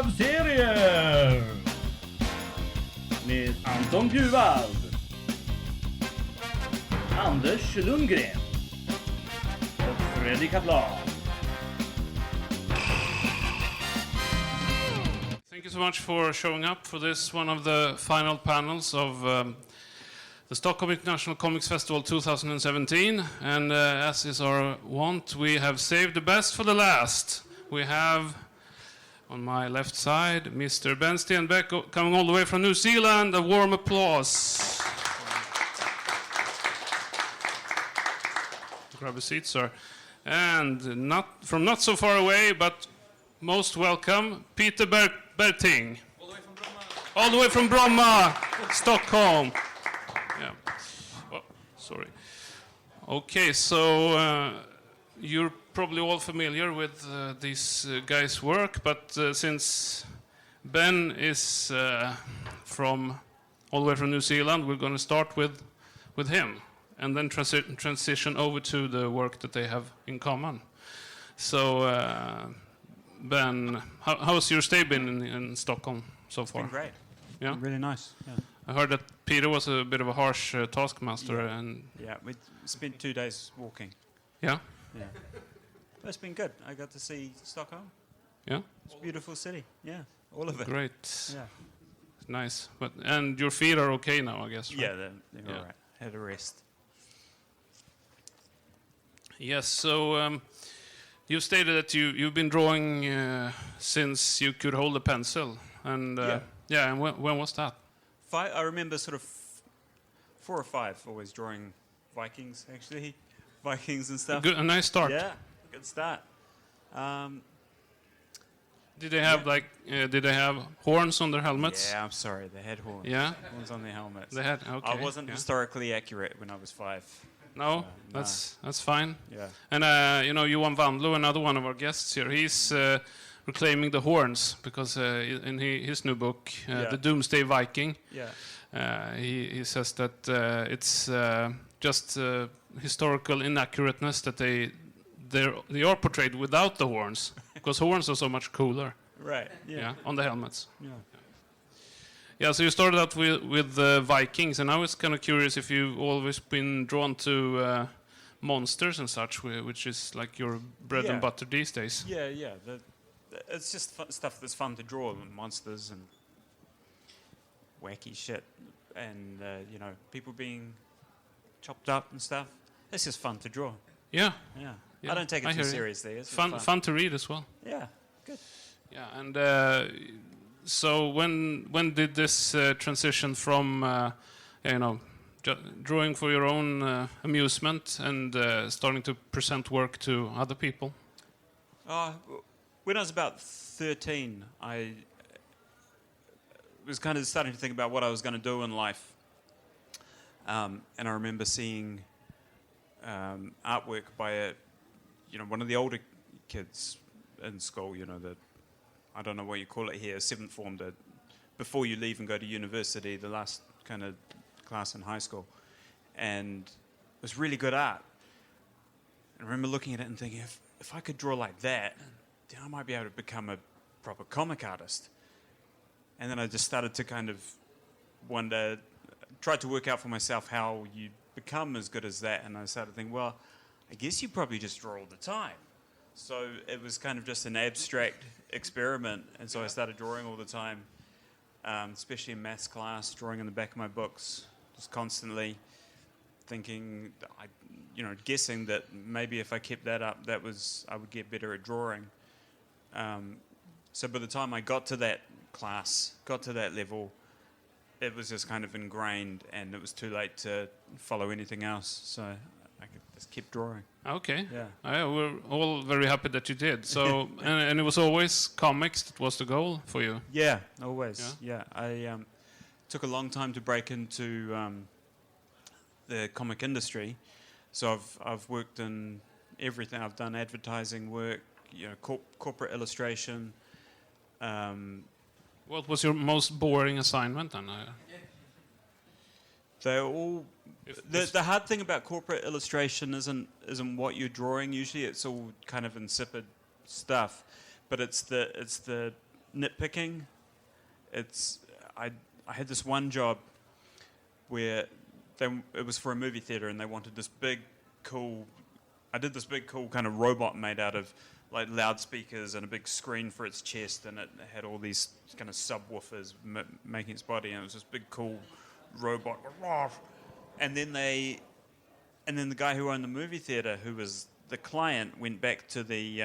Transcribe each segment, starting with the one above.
av Serier med Anton Bjuvald, Anders Lundgren och Fredrik Kaplan. Thank you so much for showing up for this, one of the final panels of the Stockholm International Comics Festival 2017. And as is our wont, we have saved the best for the last. We have, on my left side, Mr. Ben Stenbeck coming all the way from New Zealand. A warm applause. Grab a seat, sir. And not so far away, but most welcome, Peter Bergting. All the way from Bromma, Stockholm. Yeah. Oh, sorry. Okay, so you're probably all familiar with these guys' work, but since Ben is from all the way from New Zealand, we're going to start with him, and then transition over to the work that they have in common. So, Ben, how's your stay been in Stockholm so far? It's been great. Yeah, really nice. Yeah. I heard that Peter was a bit of a harsh taskmaster, Yeah. and We spent 2 days walking. yeah, Yeah, but it's been good. I got to see Stockholm. yeah, It's a beautiful city. Yeah, all of it. great, Yeah, nice. And your feet are okay now, I guess. Right? yeah, they're Yeah. all right. Had a rest. Yes. So you stated that you've been drawing since you could hold a pencil, and Yeah. And when was that? I remember sort of 4 or 5 always drawing Vikings, actually. Vikings and stuff. A nice start. Yeah, good start. Did they have did they have horns on their helmets? Yeah, I'm sorry, they had horns. Yeah? Horns on their helmets. They had. Okay. I wasn't yeah. historically accurate when I was 5. No, no. that's fine. Yeah. And Johan Wandlo, another one of our guests here, he's reclaiming the horns because in his new book, The Doomsday Viking, he says that it's just historical inaccurateness that they are portrayed without the horns because horns are so much cooler. Right. Yeah, on the helmets. Yeah. Yeah, so you started out with the Vikings, and I was kind of curious if you've always been drawn to monsters and such, which is like your bread and butter these days. Yeah. It's just stuff that's fun to draw, monsters and wacky shit, and people being chopped up and stuff. It's just fun to draw. Yeah. Yeah. I don't take it too seriously. It's fun to read as well. Yeah. Good. Yeah, and so when did this transition from drawing for your own amusement and starting to present work to other people? When I was about 13, I was kind of starting to think about what I was going to do in life. And I remember seeing artwork by one of the older kids in school, I don't know what you call it here, 7th form, before you leave and go to university, the last kind of class in high school. And it was really good art. And I remember looking at it and thinking, if I could draw like that, then I might be able to become a proper comic artist. And then I just started to kind of wonder, tried to work out for myself how you become as good as that. And I started to think, well, I guess you probably just draw all the time. So it was kind of just an abstract experiment. And so I started drawing all the time, especially in maths class, drawing in the back of my books, just constantly thinking, guessing that maybe if I kept that up, I would get better at drawing. So by the time I got to that class, got to that level, it was just kind of ingrained, and it was too late to follow anything else. So I just kept drawing. Okay. Yeah. We're all very happy that you did. So and it was always comics that was the goal for you. Yeah, always. Yeah. I took a long time to break into the comic industry. So I've worked in everything. I've done advertising work, corporate illustration. What was your most boring assignment then? They're all. The hard thing about corporate illustration isn't what you're drawing. Usually, it's all kind of insipid stuff, but it's the nitpicking. I had this one job where it was for a movie theater, and they wanted this big, cool. I did this big, cool kind of robot made out of like loudspeakers and a big screen for its chest, and it had all these kind of subwoofers making its body, and it was this big, cool robot. And then the guy who owned the movie theater, who was the client, went back to the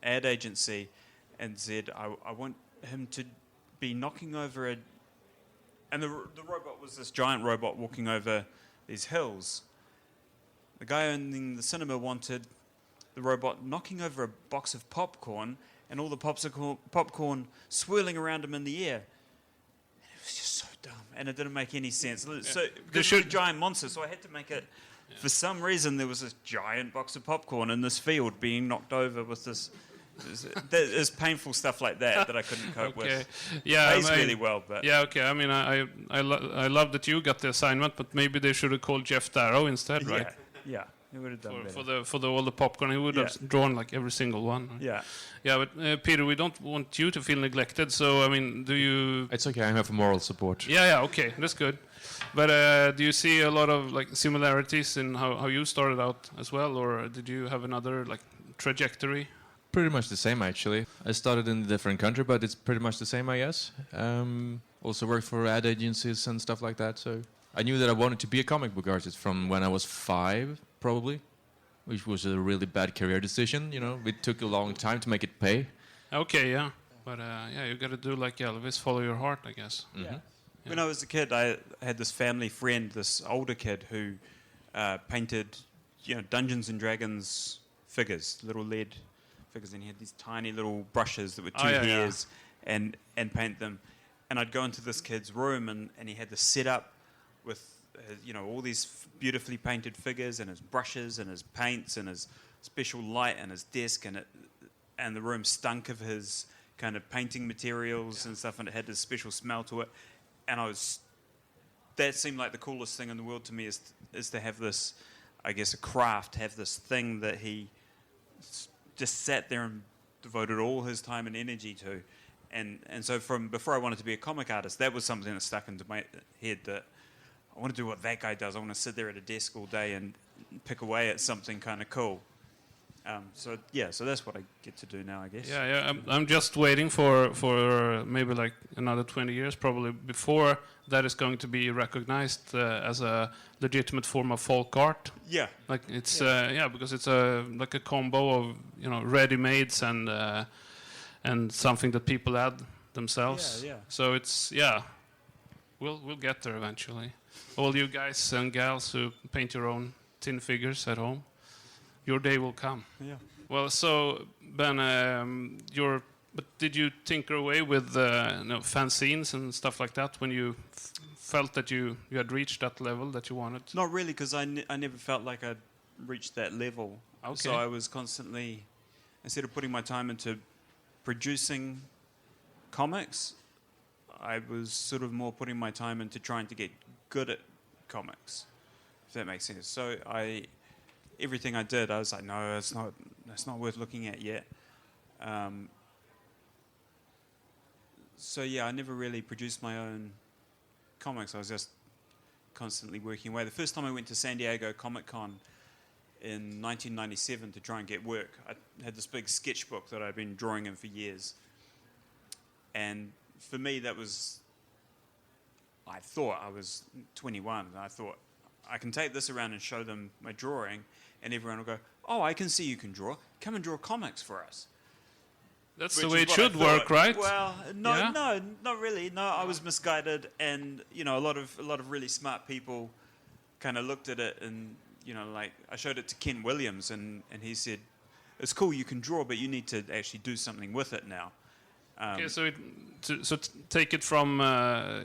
ad agency and said, I want him to be knocking over a... And the robot was this giant robot walking over these hills. The guy owning the cinema wanted the robot knocking over a box of popcorn and all the popcorn swirling around him in the air. And it was just so dumb, and it didn't make any sense. Yeah. So, because it was a giant monster, so I had to make it... Yeah. For some reason, there was this giant box of popcorn in this field being knocked over with this... There's painful stuff like that I couldn't cope with. Yeah, it pays really well, but yeah, okay. I mean, I love that you got the assignment, but maybe they should have called Jeff Darrow instead, right? Yeah, he would have done better. For all the popcorn, he would have drawn like every single one. Right? Yeah, yeah. But Peter, we don't want you to feel neglected. So I mean, do you? It's okay. I'm here for moral support. Yeah, okay, that's good. But do you see a lot of like similarities in how you started out as well, or did you have another like trajectory? Pretty much the same, actually. I started in a different country, but it's pretty much the same, I guess. Also worked for ad agencies and stuff like that. So I knew that I wanted to be a comic book artist from when I was 5, probably, which was a really bad career decision. You know, it took a long time to make it pay. Okay, yeah. But yeah, you got to do like Elvis, follow your heart, I guess. Mm-hmm. Yeah. When I was a kid, I had this family friend, this older kid, who painted, Dungeons and Dragons figures, little lead figures, and he had these tiny little brushes that were 2 hairs, and paint them. And I'd go into this kid's room, and he had this setup with all these beautifully painted figures and his brushes and his paints and his special light and his desk, and the room stunk of his kind of painting materials and stuff, and it had this special smell to it. And that seemed like the coolest thing in the world to me, is to have this, I guess, a craft, have this thing that he just sat there and devoted all his time and energy to. And so from before I wanted to be a comic artist, that was something that stuck into my head, that I want to do what that guy does. I want to sit there at a desk all day and pick away at something kind of cool. So that's what I get to do now, I guess. Yeah. I'm just waiting for maybe like another 20 years, probably, before that is going to be recognized as a legitimate form of folk art. Yeah. Like it's because it's like a combo of ready-mades and something that people add themselves. Yeah. So it's we'll get there eventually. All you guys and gals who paint your own tin figures at home, your day will come. Yeah. Well, so Ben, but did you tinker away with fanzines and stuff like that when you felt that you had reached that level that you wanted? Not really, because I never felt like I'd reached that level. Okay. So I was constantly, instead of putting my time into producing comics, I was sort of more putting my time into trying to get good at comics, if that makes sense. So everything I did, I was like, no, that's not worth looking at yet. So I never really produced my own comics. I was just constantly working away. The first time I went to San Diego Comic Con in 1997 to try and get work, I had this big sketchbook that I'd been drawing in for years. And for me, that was, I thought I was 21, and I thought, I can take this around and show them my drawing, and everyone will go, oh, I can see you can draw. Come and draw comics for us. That's the way it should work, right? Well, no, not really. No, I was misguided, and a lot of really smart people kind of looked at it, and like I showed it to Ken Williams, and he said, "It's cool, you can draw, but you need to actually do something with it now." Okay, so take it from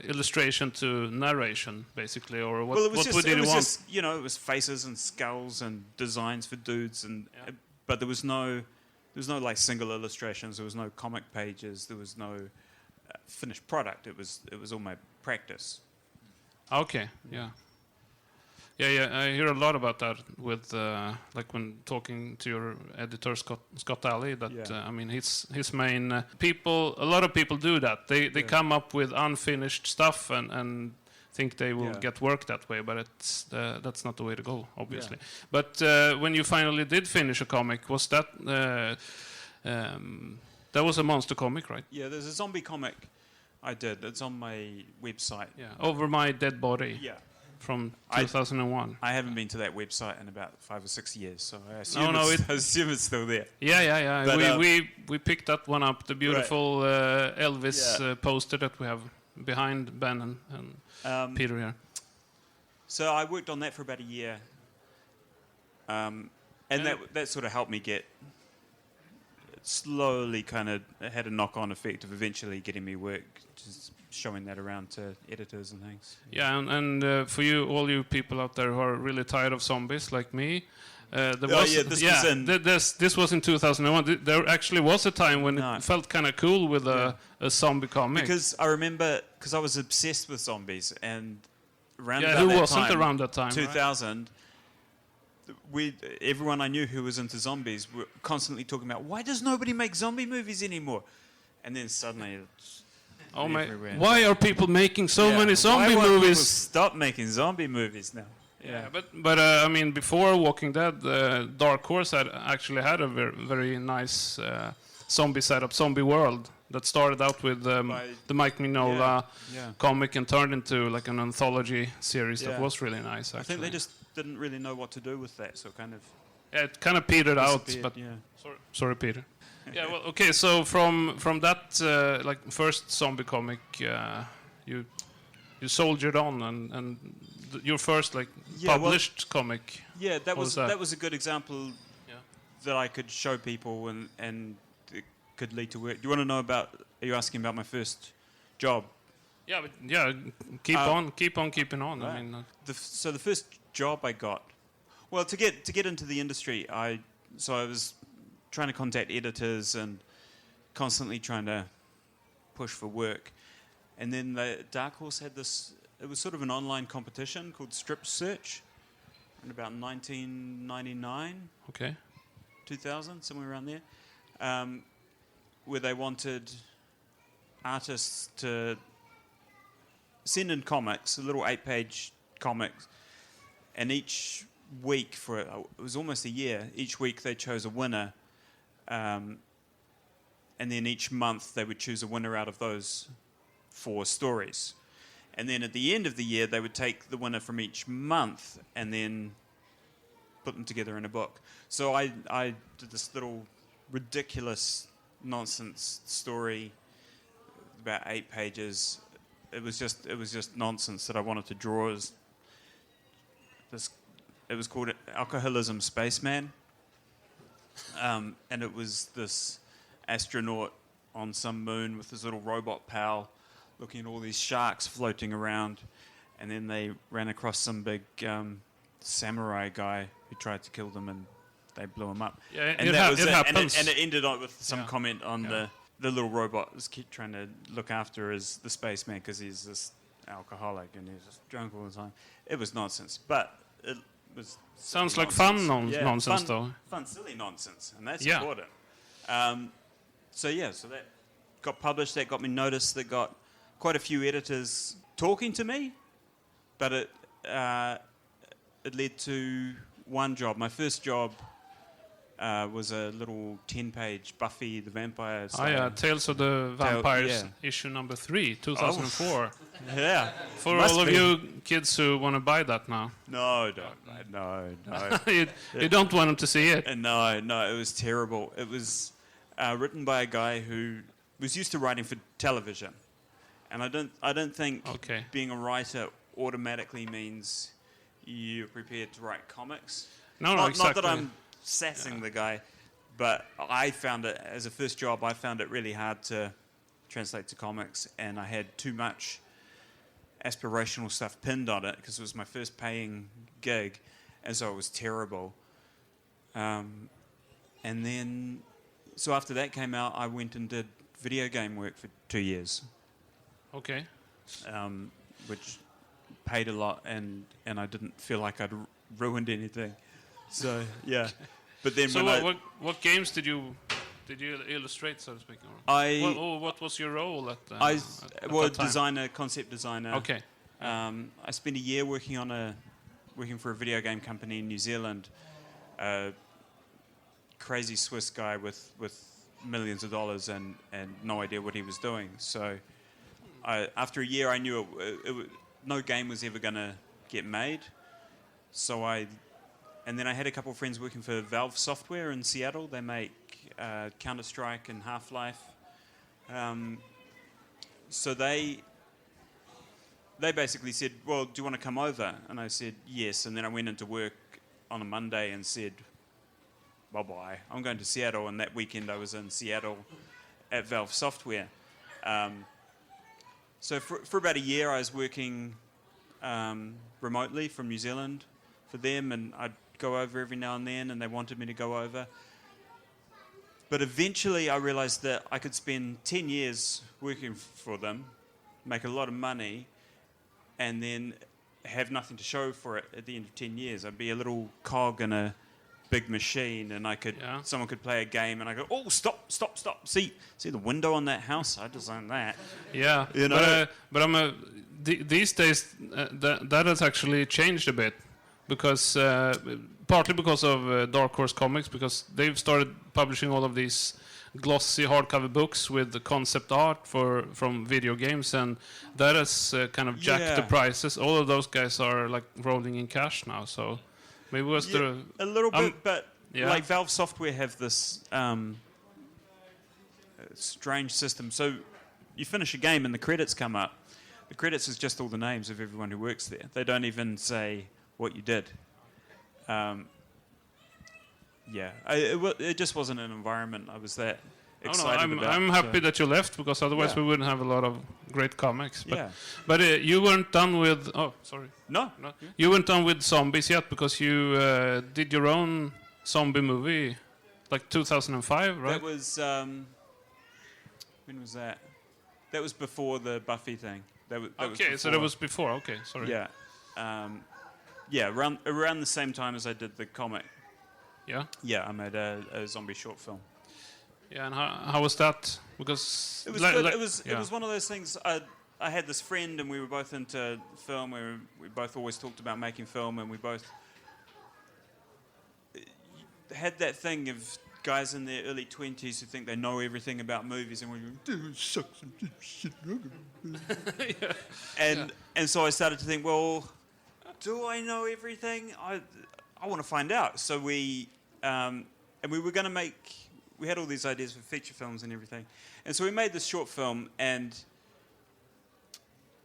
illustration to narration, basically, or what? Well, it was what did you want? Just, it was faces and skulls and designs for dudes, but there was no like single illustrations. There was no comic pages. There was no finished product. It was all my practice. Okay, yeah. Yeah. I hear a lot about that with like when talking to your editor Scott Alley. That Yeah. I mean, his main people. A lot of people do that. They come up with unfinished stuff and think they will get work that way, but that's not the way to go, obviously. But when you finally did finish a comic, was that that was a monster comic, right? Yeah, there's a zombie comic I did. It's on my website. Yeah, Over My Dead Body. Yeah. From 2001. I haven't been to that website in about 5 or 6 years, so I assume, I assume it's still there. Yeah. But, we picked that one up, the beautiful Elvis poster that we have behind Ben and Peter here. So I worked on that for about a year, and that sort of helped me get slowly kind of had a knock-on effect of eventually getting me work, just showing that around to editors and things. Yeah, and for you, all you people out there who are really tired of zombies like me, this was in 2001. There actually was a time when it felt kind of cool with a zombie comic. Because I remember, because I was obsessed with zombies, and around around that time? 2000. Right? Everyone I knew who was into zombies were constantly talking about, why does nobody make zombie movies anymore? And then suddenly, why are people making so many zombie movies? People stop making zombie movies now. Yeah, but I mean, before Walking Dead, Dark Horse actually had a very nice zombie setup, Zombie World, that started out with the Mike Mignola comic and turned into like an anthology series that was really nice. Actually. I think they just didn't really know what to do with that, so kind of. Yeah, it kind of petered out, but sorry, Peter. Yeah, well, okay. So from that like first zombie comic, you soldiered on, and your first like published comic. Yeah, that was a good example that I could show people, and it could lead to work. Do you want to know about? Are you asking about my first job? Yeah, but keep on keeping on. Right. I mean, so the first job I got, well, to get into the industry, I was trying to contact editors and constantly trying to push for work, and then the Dark Horse had this. It was sort of an online competition called Strip Search, in about 1999. Okay. 2000, somewhere around there, where they wanted artists to send in comics, a little 8-page comics, and each week it was almost a year. Each week they chose a winner, and then each month they would choose a winner out of those 4 stories. And then at the end of the year, they would take the winner from each month and then put them together in a book. So I did this little ridiculous nonsense story, about 8 pages. It was just nonsense that I wanted to draw. It was called Alcoholism Spaceman, and it was this astronaut on some moon with his little robot pal, looking at all these sharks floating around, and then they ran across some big samurai guy who tried to kill them, and they blew him up. Yeah, and it happens. And it ended on with some comment on the little robot was keep trying to look after as the spaceman because he's this alcoholic and he's just drunk all the time. It was nonsense, but it was sounds like nonsense. fun nonsense though. Fun, silly nonsense, and that's important. So that got published. That got me noticed. That got quite a few editors talking to me, but it led to one job. My first job was a little 10-page Buffy the Vampire Slayer. Tales of the Vampires, issue number 3, 2004. Oh. Yeah. For all of you kids who want to buy that now. No, no. You don't want them to see it. No, it was terrible. It was written by a guy who was used to writing for television. And I don't think being a writer automatically means you're prepared to write comics. No, exactly. Not that I'm sassing the guy, but I found it, as a first job, I found it really hard to translate to comics, and I had too much aspirational stuff pinned on it because it was my first paying gig, and so it was terrible. And then, so after that came out, I went and did video game work for 2 years. Okay. Which paid a lot, and I didn't feel like I'd ruined anything. So yeah, but then So when what games did you illustrate, so to speak? What was your role at well, that time? designer, concept designer. Okay. I spent a year working for a video game company in New Zealand. Crazy Swiss guy with millions of dollars and no idea what he was doing. So after a year, I knew no game was ever going to get made. So and then I had a couple of friends working for Valve Software in Seattle. They make Counter-Strike and Half-Life. So they basically said, well, do you want to come over? And I said, yes. And then I went into work on a Monday and said, bye-bye, I'm going to Seattle. And that weekend I was in Seattle at Valve Software. So for about a year I was working remotely from New Zealand for them, and I'd go over every now and then, and they wanted me to go over. But eventually I realized that I could spend 10 years working for them, make a lot of money, and then have nothing to show for it at the end of 10 years. I'd be a little cog in a big machine, and someone could play a game, and I go, oh, stop. See the window on that house? I designed that. Yeah, you know? but these days that has actually changed a bit, because partly because of Dark Horse Comics, because they've started publishing all of these glossy hardcover books with the concept art from video games, and that has kind of jacked the prices. All of those guys are like rolling in cash now, so maybe it was a little bit, but like Valve Software have this strange system. So you finish a game and the credits come up. The credits is just all the names of everyone who works there. They don't even say what you did. It just wasn't an environment I was that excited about. I'm happy that you left, because otherwise we wouldn't have a lot of great comics. But, yeah. But you weren't done with... Oh, sorry. No. You weren't done with zombies yet, because you did your own zombie movie, like 2005, right? That was... when was that? That was before the Buffy thing. That was before. Okay, sorry. Yeah. Around the same time as I did the comic. Yeah? Yeah, I made a zombie short film. Yeah, and how was that? Because it was good. It was one of those things. I had this friend, and we were both into film. We both always talked about making film, and we both had that thing of guys in their early 20s who think they know everything about movies, and we go, sucks and shit. And so I started to think, well, do I know everything? I want to find out. So we were going to make. We had all these ideas for feature films and everything, and so we made this short film, and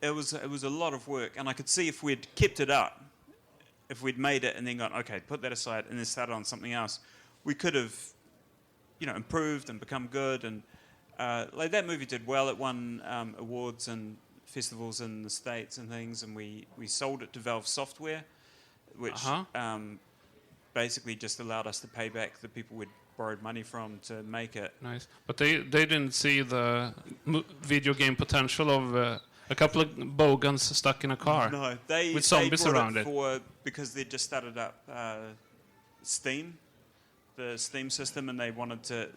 it was a lot of work. And I could see if we'd kept it up, if we'd made it and then gone, okay, put that aside, and then started on something else, we could have, improved and become good. And like that movie did well. It won awards and festivals in the States and things, and we sold it to Valve Software, which basically just allowed us to pay back the people we'd borrowed money from to make it. Nice. But they didn't see the video game potential of a couple of bogans stuck in a car. No, with zombies around it. Because they just started up Steam, the Steam system, and they wanted to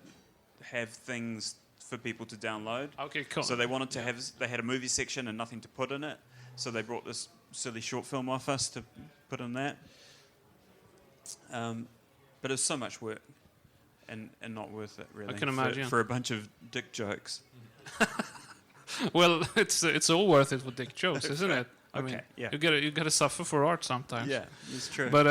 have things for people to download. Okay, cool. So they wanted to they had a movie section and nothing to put in it. So they brought this silly short film off us to put in that. But it was so much work and not worth it, really. I can imagine. For a bunch of dick jokes. Well, it's all worth it for dick jokes, isn't it? I mean, yeah. You gotta suffer for art sometimes. Yeah, it's true. But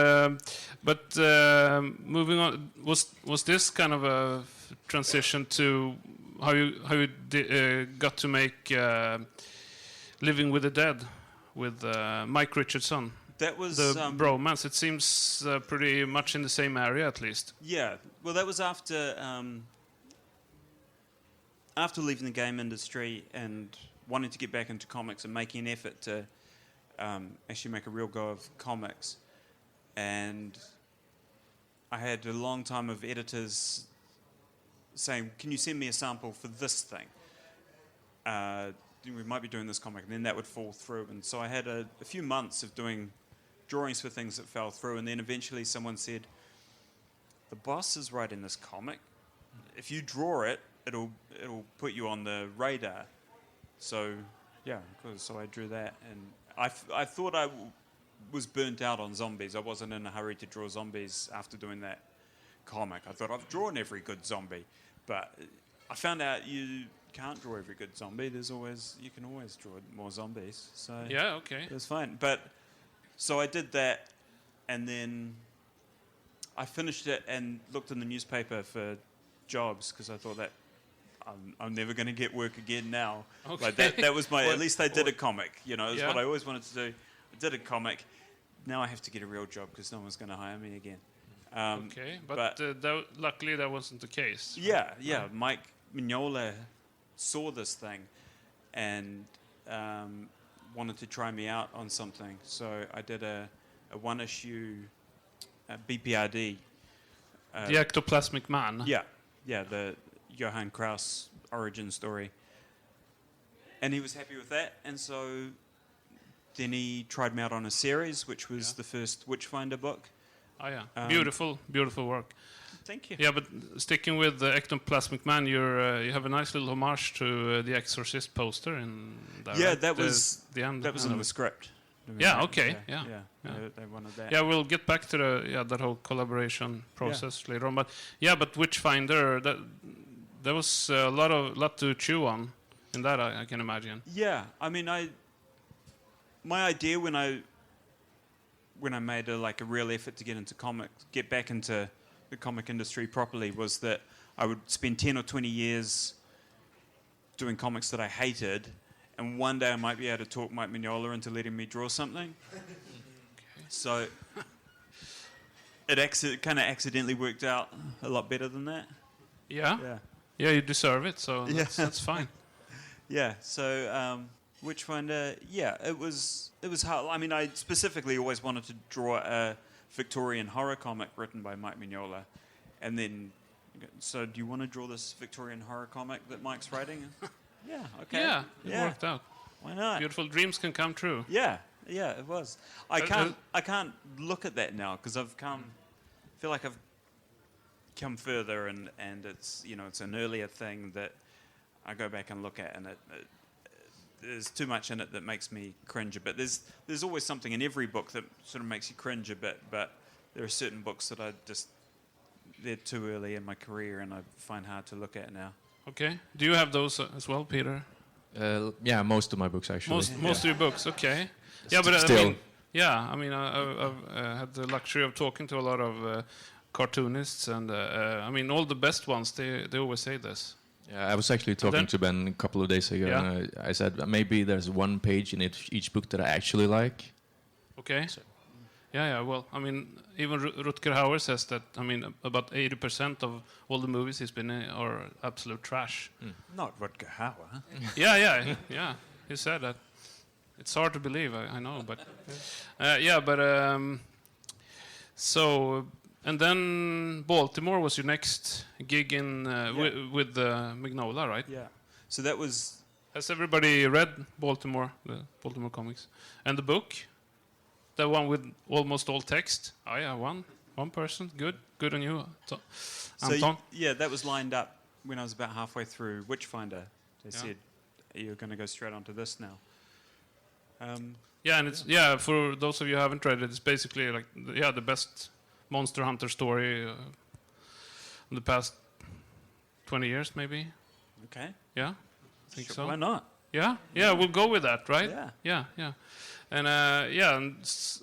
moving on, was this kind of a transition to how you got to make Living with the Dead with Mike Richardson? That was the bromance. It seems pretty much in the same area, at least. Yeah. Well, that was after leaving the game industry and wanting to get back into comics and making an effort to actually make a real go of comics. And I had a long time of editors saying, "Can you send me a sample for this thing?" we might be doing this comic, and then that would fall through. And so I had a few months of doing drawings for things that fell through, and then eventually someone said, the boss is writing this comic. If you draw it, it'll put you on the radar. So, yeah, so I drew that, and I thought I was burnt out on zombies. I wasn't in a hurry to draw zombies after doing that comic. I thought I've drawn every good zombie, but I found out you can't draw every good zombie. You can always draw more zombies. So Yeah, okay. it was fine. But so I did that, and then I finished it and looked in the newspaper for jobs because I thought that I'm never going to get work again now. Okay. Like that was my. At least I did a comic. You know, it's Yeah. what I always wanted to do. I did a comic. Now I have to get a real job because no one's going to hire me again. Okay, but luckily that wasn't the case. Yeah. Mike Mignola saw this thing and wanted to try me out on something. So I did a one-issue BPRD. The Ectoplasmic Man. Yeah, the Johann Kraus origin story. And he was happy with that, and so then he tried me out on a series, which was the first Witchfinder book. Oh yeah, beautiful work. Thank you. Yeah, but sticking with the Ectoplasmic Man, you have a nice little homage to the Exorcist poster in that. Yeah, right? that was the end. that was in the script. Yeah, okay, yeah. They wanted that. Yeah, we'll get back to that whole collaboration process later on. But Witchfinder, there was a lot to chew on in that. I can imagine. Yeah, I mean, my idea when I made a real effort to get back into the comic industry properly, was that I would spend 10 or 20 years doing comics that I hated, and one day I might be able to talk Mike Mignola into letting me draw something. So it kind of accidentally worked out a lot better than that. Yeah. Yeah, you deserve it. So that's fine. Yeah. So Witchfinder, it was hard. I mean, I specifically always wanted to draw a Victorian horror comic written by Mike Mignola, and then, so do you want to draw this Victorian horror comic that Mike's writing? Yeah. Okay. Yeah, it worked out. Why not? Beautiful dreams can come true. Yeah, it was. I can't look at that now because feel like I've come further, and it's it's an earlier thing that I go back and look at, and there's too much in it that makes me cringe a bit. There's always something in every book that sort of makes you cringe a bit, but there are certain books that they're too early in my career and I find hard to look at now. Okay. Do you have those as well, Peter? Yeah, most of my books actually. Most of your books, okay. Yeah, but Still. I've had the luxury of talking to a lot of cartoonists, and all the best ones. They always say this. Yeah, I was actually talking to Ben a couple of days ago, and I said maybe there's one page in each book that I actually like. Okay. So. Yeah. Well, even Rutger Hauer says that. About 80% of all the movies he's been in are absolute trash. Not Rutger Hauer. Yeah. He said that. It's hard to believe, I know, but so. And then Baltimore was your next gig in with Mignola, right? Yeah. So that was. Has everybody read Baltimore, the Baltimore comics, and the book, the one with almost all text? Oh yeah, one person. Good on you, Anton. That was lined up when I was about halfway through Witchfinder. They said, "You're going to go straight onto this now." And it's for those of you who haven't read it, it's basically like the best Monster Hunter story in the past 20 years, maybe. Okay. Yeah, I think so. Why not? Yeah, we'll go with that, right? Yeah. And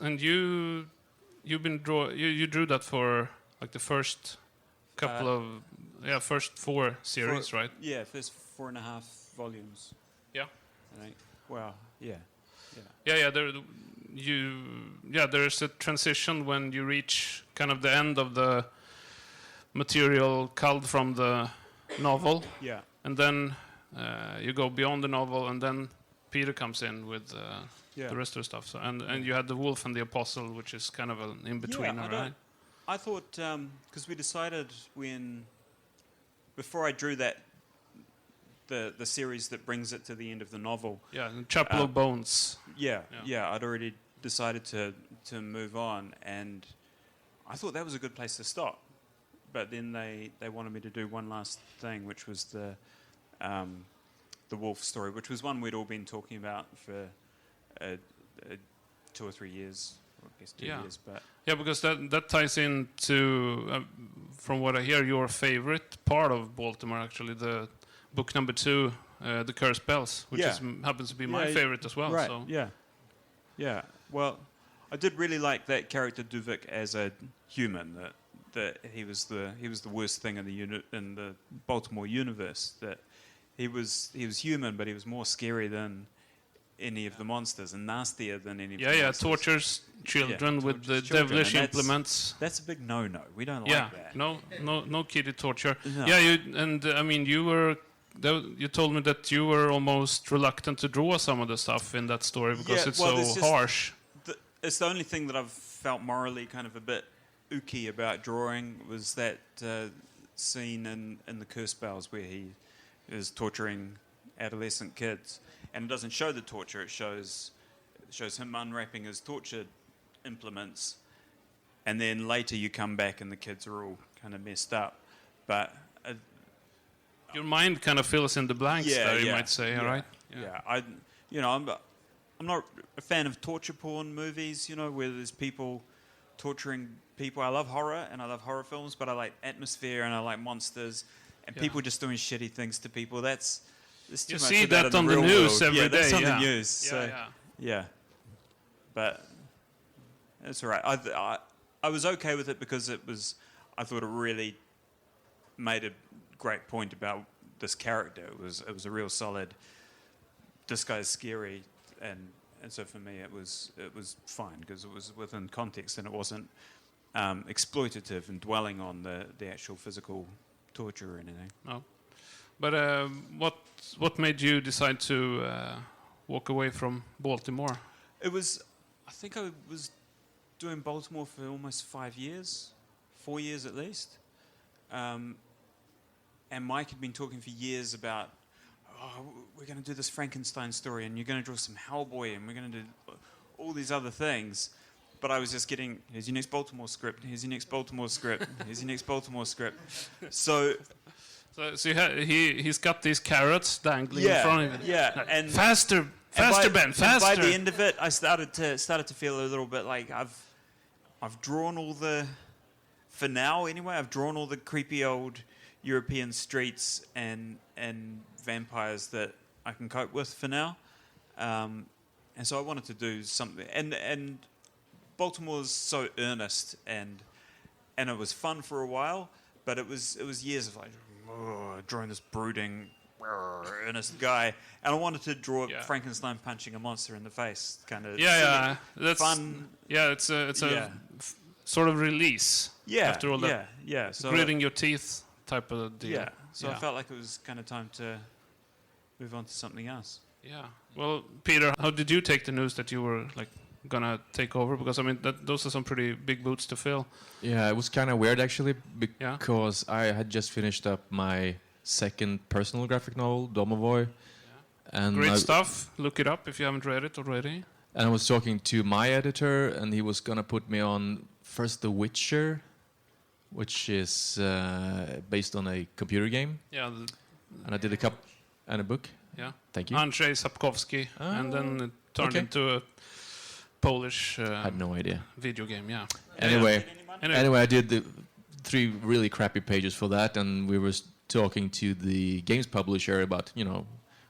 and you've been you drew that for like the first couple of first 4 series, right? Yeah, first 4.5 volumes. Yeah. I think. Well, yeah. Yeah. There's a transition when you reach kind of the end of the material culled from the novel. Yeah. And then you go beyond the novel, and then Peter comes in with the rest of the stuff. So, and you had the Wolf and the Apostle, which is kind of an in-betweener, right? I thought, because we decided before I drew that the series that brings it to the end of the novel. Yeah, Chapel of Bones. Yeah. I'd already decided to move on, and I thought that was a good place to stop. But then they wanted me to do one last thing, which was the wolf story, which was one we'd all been talking about for 2 or 3 years, or I guess 2 years. But yeah, because that ties into, from what I hear, your favorite part of Baltimore, actually, the book number 2, The Cursed Bells, which happens to be my favorite as well. Right. So. Yeah. Well, I did really like that character Duvik as a human. That he was the worst thing in the Baltimore universe. That he was human, but he was more scary than any of the monsters and nastier than any of the monsters. Tortures children with the devilish implements. That's a big no-no. We don't like that. No kiddie torture. No. You told me that you were almost reluctant to draw some of the stuff in that story because it's so harsh. It's the only thing that I've felt morally kind of a bit ooky about drawing was that scene in the Cursed Bells where he is torturing adolescent kids, and it doesn't show the torture. It shows him unwrapping his torture implements, and then later you come back and the kids are all kind of messed up. But your mind kind of fills in the blanks there, you might say, right? I'm not a fan of torture porn movies, where there's people torturing people. I love horror and I love horror films, but I like atmosphere and I like monsters and people just doing shitty things to people. That's too you much see of that that in on the the real news world. every day. That's on the news. Yeah. But that's all right. I was okay with it because I thought it really made a great point about this character. It was a real solid, this guy's scary, and so for me it was fine because it was within context and it wasn't exploitative and dwelling on the actual physical torture or anything. No, but what made you decide to walk away from Baltimore? I think I was doing Baltimore for almost 5 years, 4 years at least. And Mike had been talking for years about, we're going to do this Frankenstein story, and you're going to draw some Hellboy, and we're going to do all these other things. But I was just getting, here's your next Baltimore script, here's your next Baltimore script, here's your next Baltimore script. So he's got these carrots dangling in front of him. Yeah, and faster, Ben, faster. And by the end of it, I started to feel a little bit like I've drawn all the, for now anyway, I've drawn all the creepy old European streets and vampires that I can cope with for now, and so I wanted to do something. And Baltimore's so earnest, and it was fun for a while, but it was years of like drawing this brooding, earnest guy, and I wanted to draw Frankenstein punching a monster in the face, kind of that's fun. Yeah, it's a sort of release. Yeah, after all that, So gritting your teeth type of deal. Yeah, so I felt like it was kind of time to move on to something else. Yeah. Well, Peter, how did you take the news that you were gonna take over? Because I mean, those are some pretty big boots to fill. Yeah, it was kind of weird actually because I had just finished up my second personal graphic novel, Domovoy. And great stuff. Look it up if you haven't read it already. And I was talking to my editor, and he was gonna put me on first The Witcher, which is based on a computer game. Yeah. And I did a cup and a book. Yeah. Thank you. Andrzej Sapkowski, and then it turned into a Polish. I had no idea. Video game. Yeah. Anyway, I did the 3 really crappy pages for that, and we were talking to the games publisher about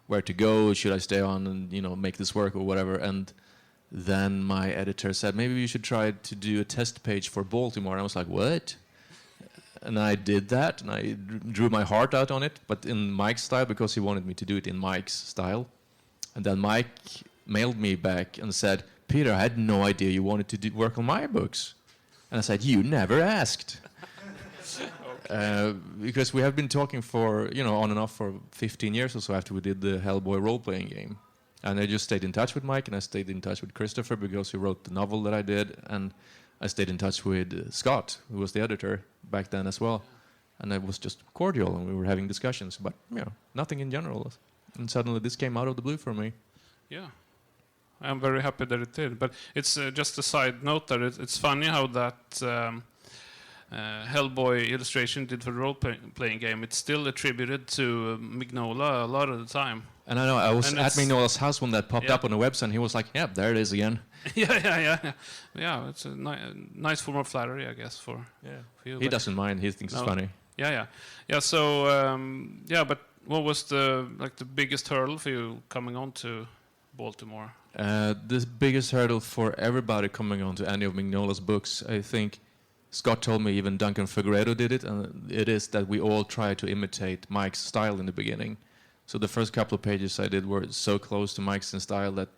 where to go, should I stay on and make this work or whatever. And then my editor said maybe you should try to do a test page for Baltimore. And I was like, what? And I did that, and I drew my heart out on it, but in Mike's style, because he wanted me to do it in Mike's style. And then Mike mailed me back and said, Peter, I had no idea you wanted to work on my books. And I said, you never asked. Because we have been talking for, on and off for 15 years or so after we did the Hellboy role-playing game. And I just stayed in touch with Mike, and I stayed in touch with Christopher because he wrote the novel that I did, and I stayed in touch with Scott, who was the editor back then as well. and it was just cordial, and we were having discussions, but nothing in general. And suddenly this came out of the blue for me. Yeah. I'm very happy that it did. But it's just a side note that it's funny how that Hellboy illustration did for the role-playing game. It's still attributed to Mignola a lot of the time. And I know, I was at Mignola's house when that popped Yeah. up on the website, and he was like, yeah, there it is again. Yeah, it's a nice form of flattery, I guess, for you. He doesn't mind, he thinks it's funny. Yeah. So, but what was the biggest hurdle for you coming on to Baltimore? The biggest hurdle for everybody coming on to any of Mignola's books, I think Scott told me, even Duncan Figueredo did it, and it is that we all try to imitate Mike's style in the beginning. So the first couple of pages I did were so close to Mike's in style that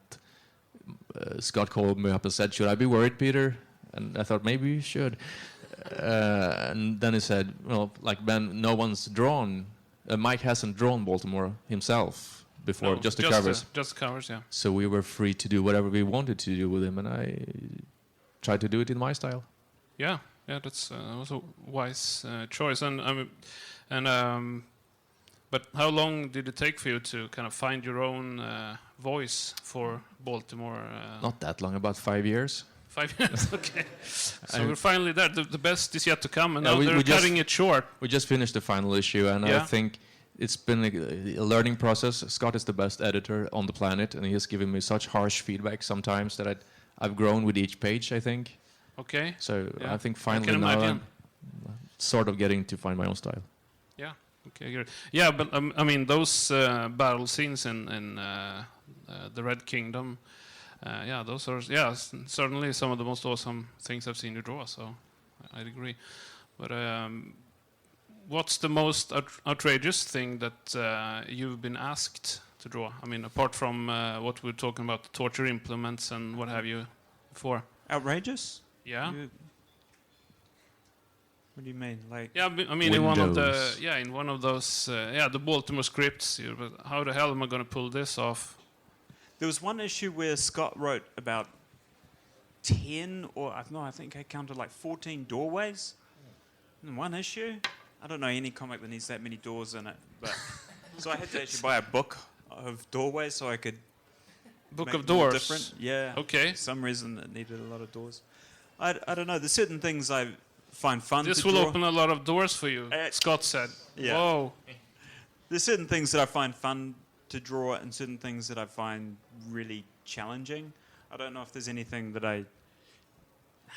Scott called me up and said, "Should I be worried, Peter?" And I thought, maybe you should. And then he said, well, like, Ben, no one's drawn, Mike hasn't drawn Baltimore himself before, just the covers. Just the covers, yeah. So we were free to do whatever we wanted to do with him, and I tried to do it in my style. Yeah, that was a wise choice. But how long did it take for you to kind of find your own voice for Baltimore? Not that long, about 5 years. 5 years, okay. So we're finally there. The best is yet to come, and now we they're just cutting it short. We just finished the final issue, and I think it's been a learning process. Scott is the best editor on the planet, and he has given me such harsh feedback sometimes that I've grown with each page, I think. Okay. So I think finally now I'm sort of getting to find my own style. Yeah. Okay. Good. Yeah, but I mean those battle scenes in the Red Kingdom. Those are certainly some of the most awesome things I've seen you draw. So I'd agree. But what's the most outrageous thing that you've been asked to draw? I mean, apart from what we're talking about, the torture implements and what have you, before. Outrageous? Yeah. What do you mean? Like? Yeah, I mean, in one of those, the Baltimore scripts. How the hell am I going to pull this off? There was one issue where Scott wrote about 10, or I think I counted like 14 doorways in one issue. I don't know any comic that needs that many doors in it, but so I had to actually buy a book of doorways so I could book make of it more doors. Different. Yeah. Okay. For some reason it needed a lot of doors. I don't know. There's certain things I find fun. This to will draw. open a lot of doors for you. Scott said. Yeah. Whoa. There's certain things that I find fun to draw and certain things that I find really challenging. I don't know if there's anything that I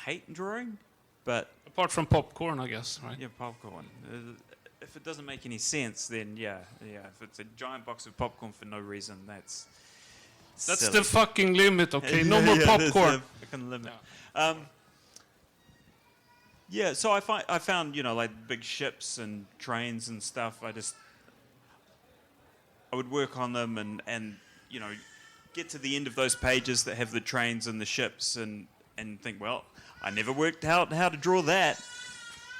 hate drawing, but... Apart from popcorn, I guess, right? Yeah, popcorn. If it doesn't make any sense, then yeah. If it's a giant box of popcorn for no reason, that's silly. The fucking limit, okay? No more popcorn. That's the fucking limit. So I found, like big ships and trains and stuff. I would work on them and get to the end of those pages that have the trains and the ships and think, well, I never worked out how to draw that,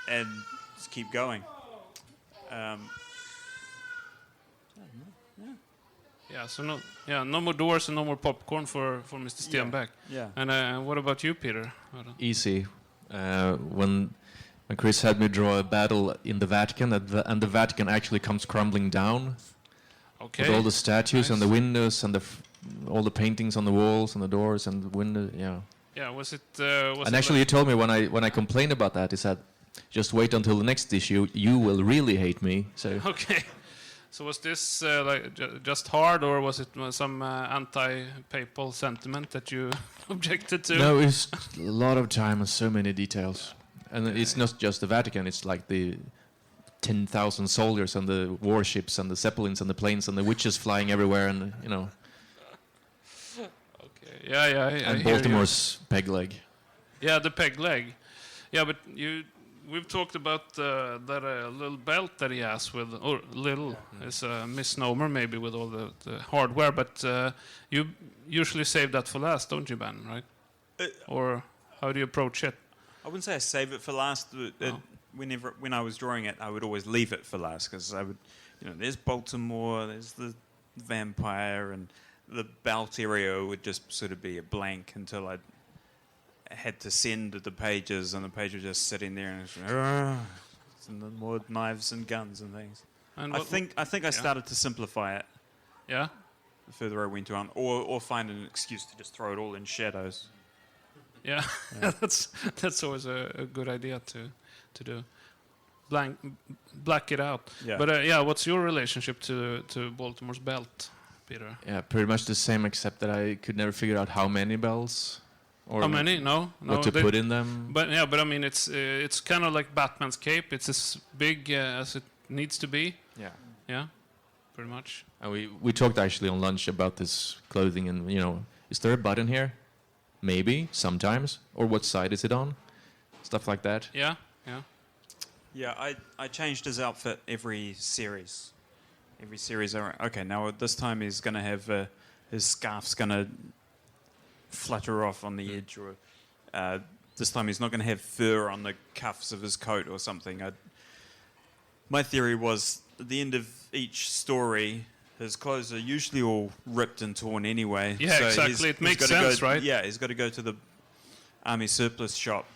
and just keep going. No more doors and no more popcorn for Mr. Stenbeck. Yeah. And what about you, Peter? Easy. When Chris had me draw a battle in the Vatican, and the Vatican actually comes crumbling down. Okay. With all the statues and the windows and all the paintings on the walls and the doors and the windows. Yeah. Yeah. Was it? And actually, he told me when I complained about that, he said, "Just wait until the next issue. You will really hate me." So. Okay. So was this just hard, or was it some anti-papal sentiment that you objected to? No, it's a lot of time and so many details. And it's not just the Vatican, it's like the 10,000 soldiers and the warships and the zeppelins and the planes and the witches flying everywhere and, Okay, yeah. And Baltimore's peg leg. Yeah, the peg leg. Yeah, but we've talked about that little belt that he has with, or little, is a misnomer maybe with all the hardware, but you usually save that for last, don't you, Ben, right? Or how do you approach it? I wouldn't say I save it for last. When I was drawing it, I would always leave it for last because I would, there's Baltimore, there's the vampire, and the belt area would just sort of be a blank until I had to send the pages, and the page was just sitting there, and and then more knives and guns and things. And I think I started to simplify it Yeah. the further I went on, or find an excuse to just throw it all in shadows. Yeah. That's always a good idea to do. Black it out. Yeah. But what's your relationship to Baltimore's belt, Peter? Yeah, pretty much the same, except that I could never figure out how many bells or How many? No. what to put in them. But I mean, it's kind of like Batman's cape. It's as big as it needs to be. Yeah. Yeah, pretty much. And we talked actually on lunch about this clothing, and is there a button here? Maybe sometimes, or what side is it on? Stuff like that. Yeah. Yeah, I changed his outfit every series. Every series, okay, now this time he's going to have his scarf's going to flutter off on the edge, or this time he's not going to have fur on the cuffs of his coat or something. My theory was at the end of each story, his clothes are usually all ripped and torn anyway. Yeah, exactly. It makes sense, right? Yeah, he's got to go to the army surplus shop,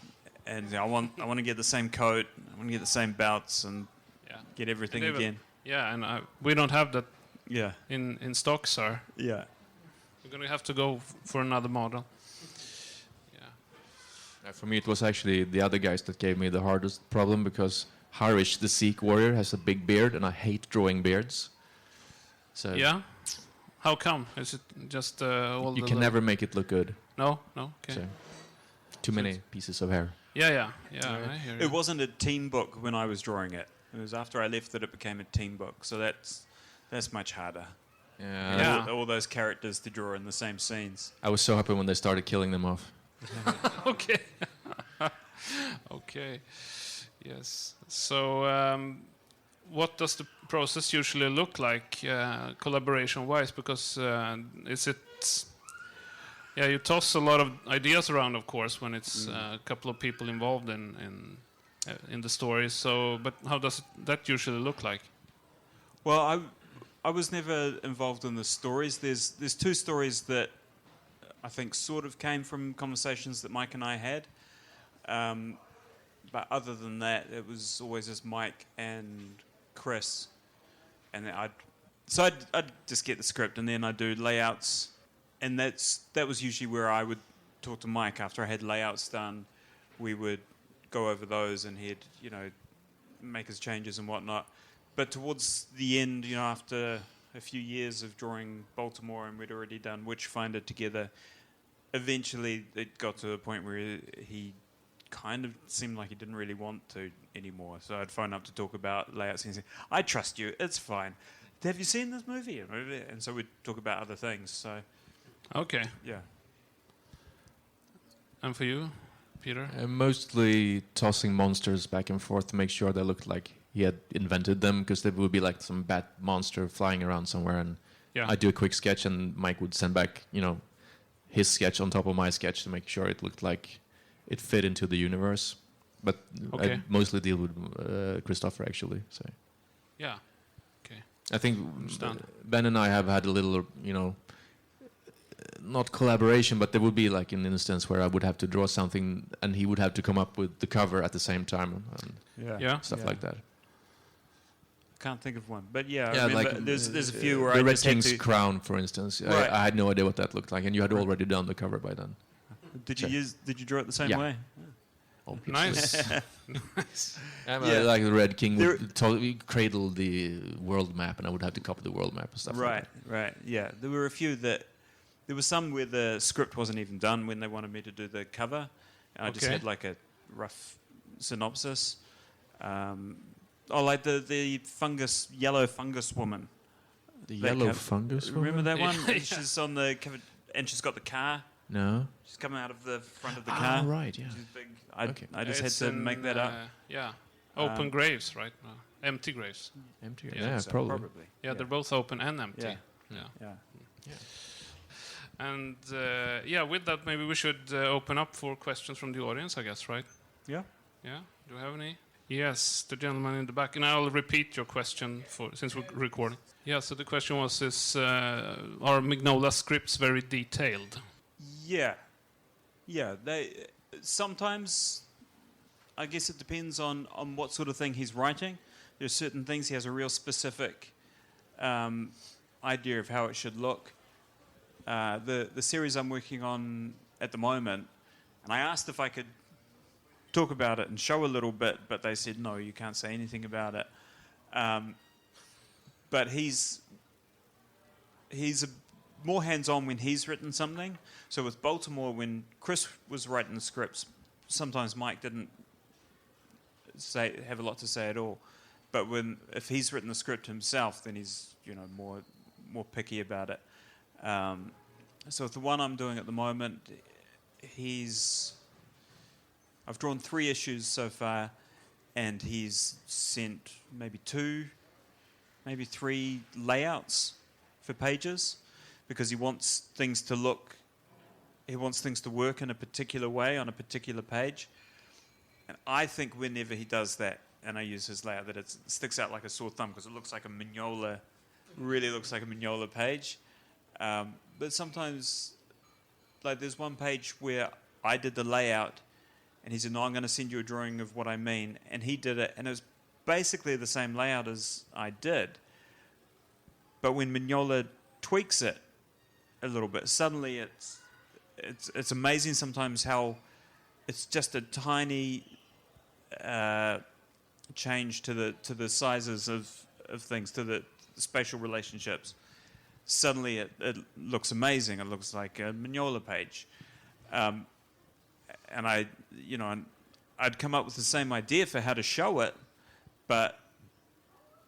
and I want to get the same coat, I want to get the same belts, and get everything again. Yeah, and we don't have that Yeah. in stock, sir. Yeah. We're going to have to go for another model. Yeah. For me, it was actually the other guys that gave me the hardest problem, because Harish, the Sikh warrior, has a big beard, and I hate drawing beards. So Yeah? How come? Is it just all you the... can never make it look good. No? Okay. So, too many pieces of hair. Yeah, I hear you. It wasn't a teen book when I was drawing it. It was after I left that it became a teen book. So that's much harder. Yeah. All those characters to draw in the same scenes. I was so happy when they started killing them off. Okay. Okay. Yes. So, what does the process usually look like, collaboration-wise? Because you toss a lot of ideas around, of course, when it's a couple of people involved in the story. So, but how does that usually look like? Well, I was never involved in the stories. There's two stories that I think sort of came from conversations that Mike and I had. But other than that, it was always just Mike and Chris. And I'd just get the script, and then I'd do layouts. And that was usually where I would talk to Mike after I had layouts done. We would go over those, and he'd make his changes and whatnot. But towards the end, after a few years of drawing Baltimore, and we'd already done Witchfinder together, eventually it got to a point where he kind of seemed like he didn't really want to anymore. So I'd phone up to talk about layouts, and he'd say, "I trust you, it's fine. Have you seen this movie?" And so we'd talk about other things. So Okay. yeah. And for you, Peter? Mostly tossing monsters back and forth to make sure they looked like he had invented them, because there would be like some bat monster flying around somewhere, and I'd do a quick sketch, and Mike would send back, his sketch on top of my sketch to make sure it looked like it fit into the universe. But Okay. I mostly deal with Christopher, actually. So Yeah. Okay. I think Understand. Ben and I have had a little, not collaboration, but there would be like an instance where I would have to draw something, and he would have to come up with the cover at the same time, and Yeah. stuff like that. Can't think of one, but yeah, I Yeah, remember like there's a few where the I Red just had King's to. crown, for instance. Right. I had no idea what that looked like, and you had already done the cover by then. Did you draw it the same Yeah. way? Nice. Like the Red King would cradle the world map, and I would have to copy the world map and stuff like Right, that. right. Yeah, there were a few that. There was some where the script wasn't even done when they wanted me to do the cover. I just Okay. had like a rough synopsis. Like the yellow fungus woman. The That yellow cover- fungus Remember that one? Yeah. She's on the cover, and she's got the car. No? She's coming out of the front of the car. right, yeah. She's big. Okay. I just It's had to in, make that up. Yeah. Open graves, right? No. Empty graves. Empty. Yeah, Yeah, So probably. Yeah, they're both open and empty. Yeah. Yeah. Yeah. And with that, maybe we should open up for questions from the audience, I guess, right? Yeah. Yeah. Do we have any? Yes, the gentleman in the back, and I'll repeat your question since we're recording. Yeah. So the question was: are Mignola scripts very detailed? Yeah. They sometimes I guess it depends on what sort of thing he's writing. There's certain things he has a real specific idea of how it should look. The series I'm working on at the moment, and I asked if I could talk about it and show a little bit, but they said no, you can't say anything about it. But he's more hands-on when he's written something. So with Baltimore, when Chris was writing the scripts, sometimes Mike didn't have a lot to say at all. But if he's written the script himself, then he's more picky about it. So with the one I'm doing at the moment, I've drawn 3 issues so far, and he's sent maybe 2, maybe 3 layouts for pages, because he wants things to work in a particular way on a particular page. And I think whenever he does that, and I use his layout, that it sticks out like a sore thumb, because it looks like a Mignola, really looks like a Mignola page. But sometimes, like there's one page where I did the layout, and he said, no, I'm going to send you a drawing of what I mean. And he did it, and it was basically the same layout as I did. But when Mignola tweaks it a little bit, suddenly it's amazing sometimes how it's just a tiny change to the sizes of things, to the spatial relationships. Suddenly it looks amazing. It looks like a Mignola page. And I'd come up with the same idea for how to show it, but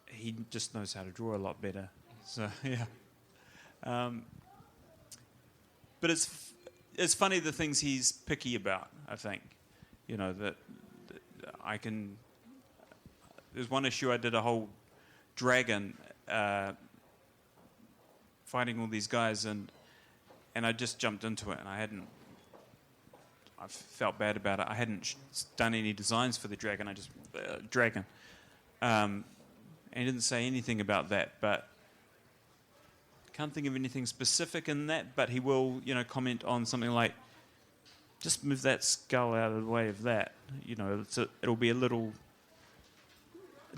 he just knows how to draw a lot better. So yeah. But it's funny the things he's picky about. I think, that I can. There's one issue I did a whole dragon fighting all these guys, and I just jumped into it, and I felt bad about it. I hadn't done any designs for the dragon. I just dragon, and he didn't say anything about that. But can't think of anything specific in that. But he will, comment on something like, just move that skull out of the way of that. It'll be a little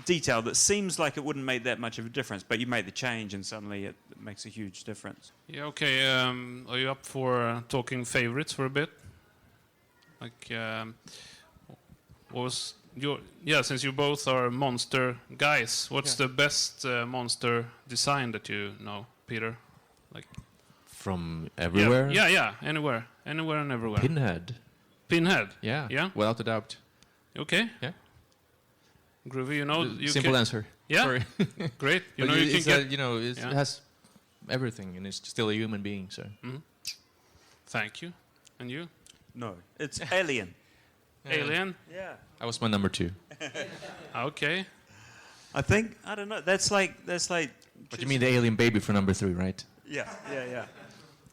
detail that seems like it wouldn't make that much of a difference, but you make the change, and suddenly it makes a huge difference. Yeah. Okay. Are you up for talking favorites for a bit? Like, what was your since you both are monster guys, what's the best monster design that you know, Peter? Like From everywhere? Yeah, anywhere and everywhere. Pinhead? Yeah, without a doubt. Okay. Yeah. Groovy, you simple answer. Yeah. Sorry. Great. You can get. It has everything, and it's still a human being. So. Mm-hmm. Thank you. And you? No, it's Alien. Alien? Yeah. That was my number 2. Okay. I don't know. That's like. But you mean the alien baby for number 3, right? Yeah.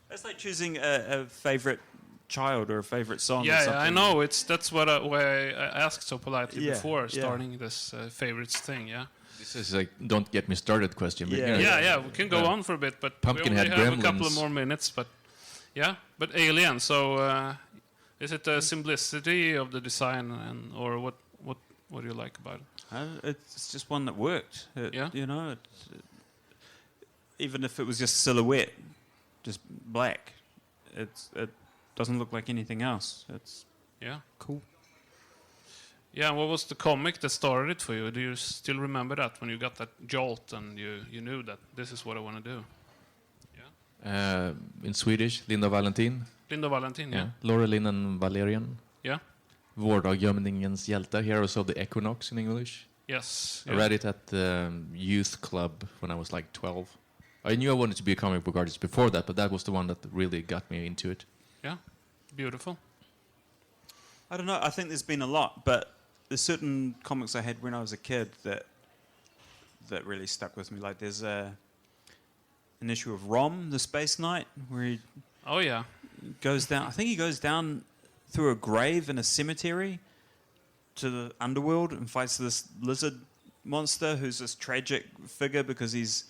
That's like choosing a favorite child or a favorite song. or Yeah, something. I know. That's why I asked so politely before yeah. starting this favorites thing. Yeah. This is like don't get me started question. But, Yeah. We can go on for a bit, but Pumpkinhead we only have a couple of Gremlins. more minutes. But yeah, but Alien. So is it the simplicity of the design, or what do you like about it? It's just one that worked. Yeah. Even if it was just silhouette, just black, it doesn't look like anything else. It's cool. Yeah, what was the comic that started it for you? Do you still remember that, when you got that jolt and you knew that this is what I want to do? Yeah. In Swedish, Linda Valentin. Linda Valentin, yeah. Laurelin and Valerian. Yeah. Vårdaggömningens hjältar, Heroes of the Equinox in English. Yes. I read it at the youth club when I was like 12. I knew I wanted to be a comic book artist before that, but that was the one that really got me into it. Yeah, beautiful. I don't know. I think there's been a lot, but there's certain comics I had when I was a kid that really stuck with me. Like there's an issue of Rom, the Space Knight, where he goes down. I think he goes down through a grave in a cemetery to the underworld and fights this lizard monster who's this tragic figure because his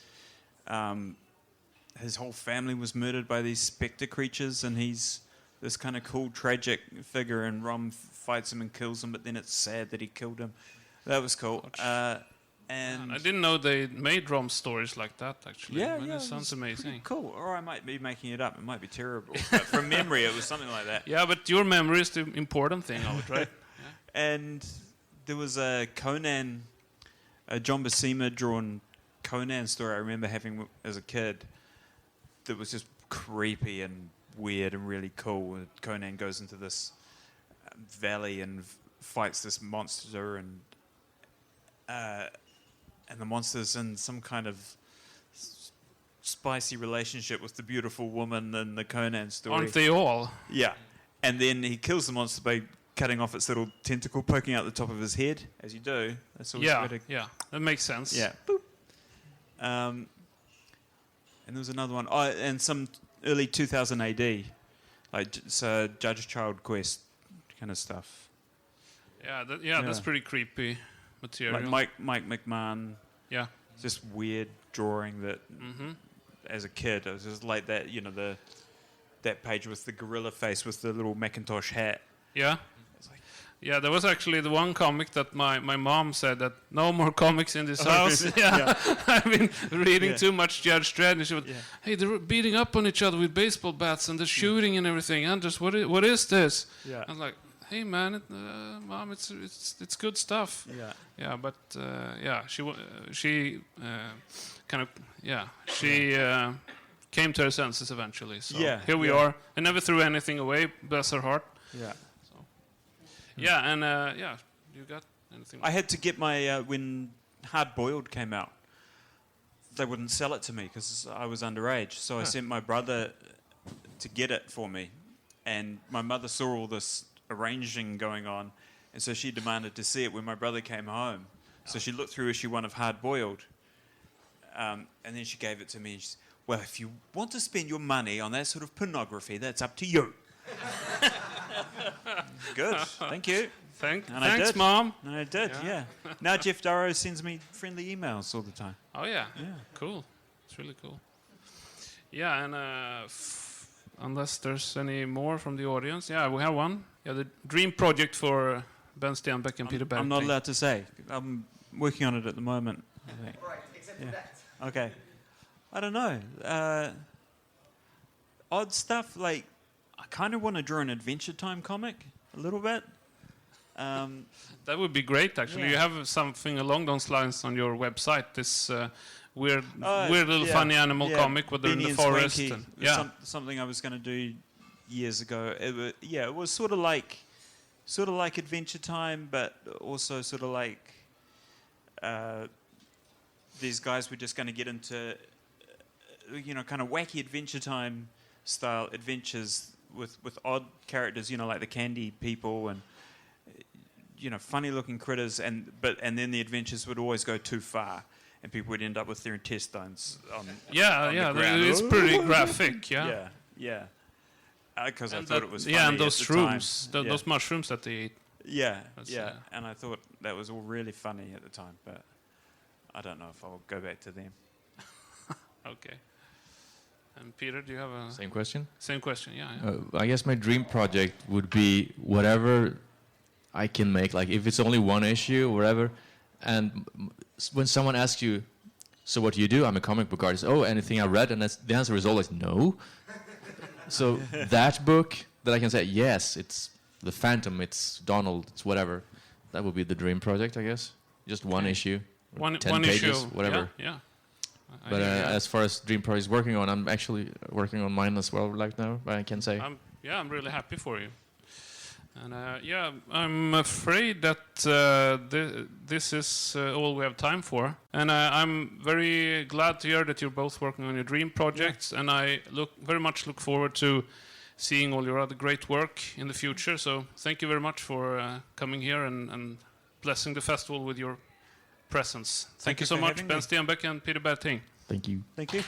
whole family was murdered by these spectre creatures, and he's this kind of cool, tragic figure, and Rom fights him and kills him, but then it's sad that he killed him. That was cool. And I didn't know they made Rom stories like that, actually. yeah, I mean, yeah, it sounds amazing. cool. Or I might be making it up. It might be terrible. But from memory, it was something like that. Yeah, but your memory is the important thing of it, right? And there was a Conan, a John Buscema drawn Conan story I remember having as a kid that was just creepy and weird and really cool. Conan goes into this valley and fights this monster, and the monster's in some kind of spicy relationship with the beautiful woman in the Conan story. Aren't they all? Yeah. And then he kills the monster by cutting off its little tentacle, poking out the top of his head, as you do. That's always Yeah, a bit of- yeah, that makes sense. yeah. Boop. And there was another one. Oh, and some early 2000 AD, like so Judge Child Quest kind of stuff. Yeah, that's pretty creepy material. Like Mike McMahon, Yeah. just weird drawing that Mm-hmm. as a kid, it was just like that, that page with the gorilla face with the little Macintosh hat. Yeah. It's like, Yeah, there was actually the one comic that my mom said that no more comics in this Oh, house. really? Yeah. I've been reading Yeah. too much Judge Dredd, and she would, Yeah. hey, they're beating up on each other with baseball bats and they're shooting and everything. Anders, what is this? yeah. I was like, hey man, mom, it's good stuff. Yeah. Yeah, but she kind of she came to her senses eventually. So Yeah, here we yeah. are. I never threw anything away, bless her heart. Yeah. Yeah, and you got anything? I had to get my when Hard Boiled came out. They wouldn't sell it to me because I was underage, so I sent my brother to get it for me. And my mother saw all this arranging going on, and so she demanded to see it when my brother came home. So she looked through issue 1 of Hard Boiled, and then she gave it to me. And she said, well, if you want to spend your money on that sort of pornography, that's up to you. Good, thank you. Thanks, did. Mom. And I did, yeah. Now Jeff Darrow sends me friendly emails all the time. Oh yeah, Yeah. cool. It's really cool. Yeah, and unless there's any more from the audience, yeah, we have one. Yeah, the dream project for Ben Stenbeck and Peter Bergting. I'm not allowed to say. I'm working on it at the moment, I think. Right, except for Yeah. that. Okay. I don't know. Odd stuff, like, I kind of want to draw an Adventure Time comic, a little bit. That would be great, actually. Yeah. You have something along those lines on your website. This weird little yeah, funny animal yeah, comic where they're in Benny the and forest. Swanky. And, yeah, Something I was going to do years ago. It was sort of like Adventure Time, but also sort of like these guys were just going to get into, kind of wacky Adventure Time style adventures with odd characters, like the Candy People and funny looking critters, and then the adventures would always go too far, and people would end up with their intestines on yeah, the ground. it's pretty graphic. Yeah, Yeah. Because I And thought it was funny yeah, and those at the time. shrooms, those mushrooms that they eat. Yeah, That's, yeah. And I thought that was all really funny at the time, but I don't know if I'll go back to them. Okay. And Peter, do you have a Same question. same question? Yeah. I guess my dream project would be whatever I can make, like if it's only one issue or whatever. And when someone asks you, so what do you do? I'm a comic book artist. Oh, anything I read? And the answer is always no. So that book that I can say, yes, it's The Phantom, it's Donald, it's whatever. That would be the dream project, I guess. Just one issue, or 10 pages, issue, whatever. Yeah. I But hear you. as far as dream projects working on, I'm actually working on mine as well right now, I can say. I'm really happy for you. And I'm afraid that this is all we have time for. And I'm very glad to hear that you're both working on your dream projects. And I very much look forward to seeing all your other great work in the future. So thank you very much for coming here and blessing the festival with your presence. Thank you so for much, having Ben me. Stenbeck and Peter Bergting. Thank you. Thank you.